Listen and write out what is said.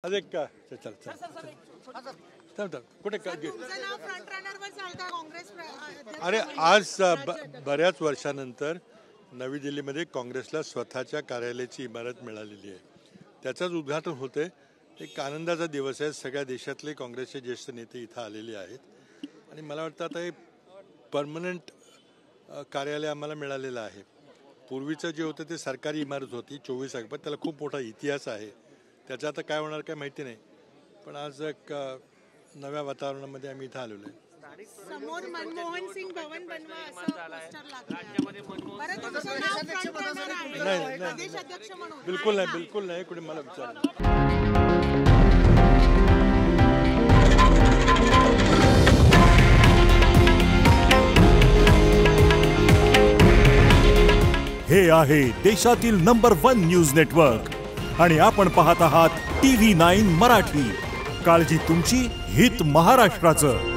अरे का चल चल चल चल कुठे अरे आज बऱ्याच वर्षानंतर नवी दिल्लीमध्ये काँग्रेसला स्वतःच्या कार्यालयाची इमारत मिळालेली आहे. त्याचंच उद्घाटन होते. एक आनंदाचा दिवस आहे. सगळ्या देशातले काँग्रेसचे ज्येष्ठ नेते इथं आलेले आहेत आणि मला वाटतं आता हे परमनंट कार्यालय आम्हाला मिळालेलं आहे. पूर्वीचं जे होतं ते सरकारी इमारत होती 24 पण त्याला खूप मोठा इतिहास आहे. त्याचं आता काय होणार काय माहिती नाही. पण आज एक नव्या वातावरणामध्ये आम्ही इथं आलेलो आहे. समोर मनमोहन सिंग भवन बनवा असं पोस्टर लागलं. बरं तुमचं नाव फ्रंट रनर आहे प्रदेश अध्यक्ष म्हणून. बिलकुल नाही कुणी मला विचारलं. हे आहे देशातील नंबर 1 न्यूज नेटवर्क आणि आपण पाहत आहात TV9 मराठी. काळजी तुमची, हित महाराष्ट्राचं.